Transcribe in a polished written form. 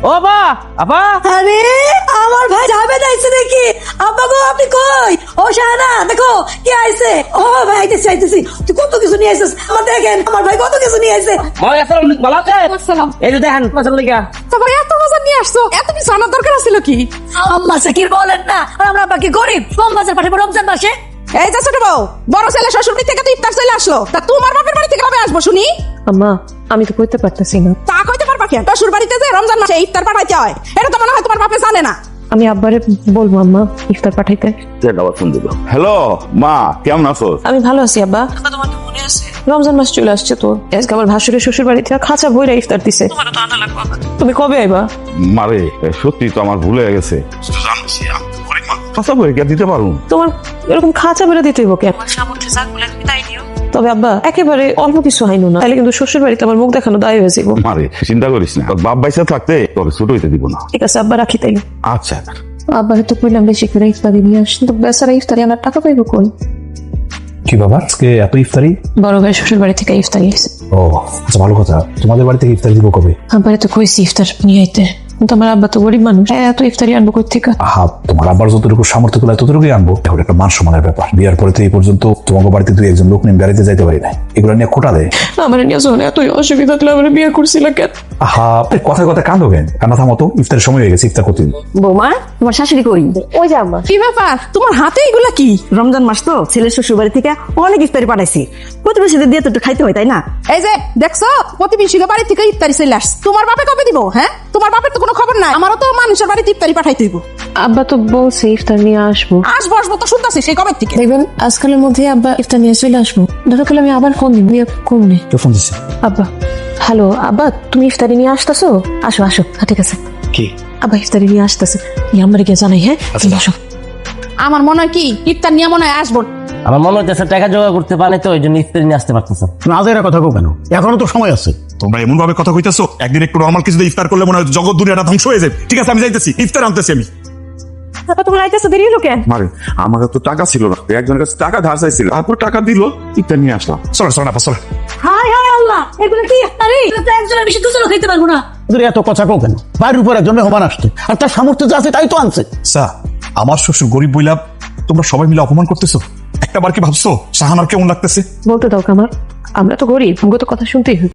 ও বা আপা, আরে আমার ভাই যাবে নাইছে নাকি? আব্বা গো আপনি কই? ও শাহানা দেখো কি আইছে। ও ভাই আইতেছি তুই কত কিছু নিয়ে আইছিস। আমার দেখেন আমার ভাই কত কিছু নিয়ে আইছে। মই আসসালাম ভালো আছেন? আসসালাম। এই যে দেখেন বাজার লাগা। তোমার এত বাজার নিয়ে আসছো, এত কিছু আমার দরকার ছিল কি? আম্মা সাকির বলেন না আর আমরা বাকি গরিব, কম বাজার পাঠাবো রমজান মাসে। এই যে ছোট বউ, বড় ছেলে শ্বশুর বাড়ি থেকে তো ইফতার চলে আসলো, তা তোমার বাপের বাড়ি থেকে কবে আসবো শুনি? আম্মা আমি তো কইতে পারতেছি না। তা কইতে পারবা কেন? শ্বশুর বাড়িতে যে রমজান মাসে ইফতার পাঠাইতে হয়, এটা তো মনে হয় তোমার বাপে জানে না। আমি আব্বারে বলবো আম্মা ইফতার পাঠাইতে। হ্যালো মা, কেমন আছো? আমি ভালো আছি আব্বা। তোমার তো মনে আছে রমজান মাস চলে আসছে তো, আজকে আমার ভাসুরের শ্বশুর বাড়ি থেকে খাঁচা বইরা ইফতার দিছে। তোমারও তো আনা লাগবে আব্বা। তুমি কবে আইবা? মারে সত্যি তো আমার ভুলে গেছে। কথা বলে কে দিতে পারুন? তোমার এরকম খাঁচা বেড়া দিতে হইব কেন? তবে আব্বা একেবারে অল্প কিছু হাইনো না, তাহলে কিন্তু শ্বশুর বাড়িতে আমার মুখ দেখানো দায় হয়ে যাবো। মারে চিন্তা করিস না, তোর বাপ বাইসা থাকতে তোকে ছোট হইতে দিব না। ঠিক আছে আব্বা, রাখি তাইলে। আচ্ছা আব্বারে তো কইলাম বেশি করে ইফতারি নিয়ে আসেন, তো বেচারা ইফতারি আনার টাকা পাইবো কই? কি বাবা আজকে এত ইফতারি? বড় ভাই শ্বশুর বাড়ি থেকে ইফতারি এসে। ও আচ্ছা, ভালো কথা। তোমাদের বাড়ি থেকে ইফতারি দিব কবে? আব্বারে তো কইছি ইফতার নিয়ে আইতে, কিন্তু আমার আব্বা তো গরিব মানুষ, এত ইফতারি আনবো কই থেকে? আহা, তোমার আব্বার যতটুকু সামর্থ্য গুলো ততটুকুই আনবো। এখন একটা মান সম্মানের ব্যাপার। বিয়ার পরে তো এই পর্যন্ত তোমাকে বাড়িতে দুই একজন লোক নিয়ে বেড়াইতে যাইতে পারি না, এগুলো নিয়ে খোটা দেয়। আমার নিয়ে যখন এতই অসুবিধা থাকলে আমার বিয়ে করছিল কেন? আহা, কথায় কথায় কান্দো কেন? কান্না থামাতো, ইফতারের সময় হয়ে গেছে, ইফতার করতে দিন। বৌমা তোমার শাশুড়ি কই? ওই যে আম্মা। কি ব্যাপার, তোমার হাতে এগুলা কি? রমজান মাস তো ছেলের শ্বশুর বাড়ি থেকে অনেক ইফতারি পাঠাইছি, প্রতিবেশীদের দিয়ে তো একটু খাইতে হয় তাই না? এই যে দেখছো, প্রতিবেশীদের বাড়ি থেকে ইফতারি চলে আসছে। তোমার বাপে কবে দিব? হ্যাঁ, তোমার বাপের তো কোনো খবর নাই। আমারও তো মানুষের বাড়িতে ইফতারি পাঠাইতে হইব। আব্বা তো বলছে ইফতার নিয়ে আসবো। আসবো তো শুনতেছি সেই কবে থেকে। দেখবেন আজকালের মধ্যে আব্বা ইফতার নিয়ে চলে আসবো। দরকার হলে আমি আবার ফোন দিব, কমনে। ফোন দিচ্ছে আব্বা। হ্যালো আব্বা, তুমি ইফতারি নিয়ে আসতেছো? আসো আসো। হ্যাঁ ঠিক আছে। কি? আব্বা ইফতারি নিয়ে আসতেছে, আমার গিয়ে জানাই। হ্যাঁ তুমি আসো। আমার মনে হয় কি ইফতার নিয়ে মনে হয় আসবো। আমার মনে হচ্ছে টাকা জোগাড় করতে পারে তো, ওই জন্য ইফতারি নিয়ে আসতে পারতেছে। তুমি আজ এরা কথা কো কেন? এখনো তো সময় আছে। তোমরা এমন ভাবে কথা কইতেছো, একদিন একটু নরমাল কিছু দিয়ে ইফতার করলে মনে হয় জগৎ দুনিয়াটা ধ্বংস হয়ে যাবে। ঠিক আছে আমি যাইতেছি, ইফতার আনতেছি আমি। আব্বা তোমার আইতেছে দেরি হলো কেন? মারে আমার তো টাকা ছিল না, একজনের কাছে টাকা ধার চাইছিল, তারপর টাকা দিল, ইফতার নিয়ে আসলাম। চলো না চলো। হায় হায় আল্লাহ, এগুলো কি ইফতারি? এটা তো একজনের বেশি দুজনও খাইতে পারবো না। তোদের এত কথা কো কেন? বাড়ির উপর একজন মেহমান আসছে, আর তার সামর্থ্য যা আছে তাই তো আনছে। আমার শ্বশুর গরিব বইলা তোমরা সবাই মিলে অপমান করতেছো। একটা বার কি ভাবছো শাহানার কেমন লাগতেছে? বলতে দাও কামার, আমরা তো গরিব, আমাকে তো কথা শুনতেই হবে।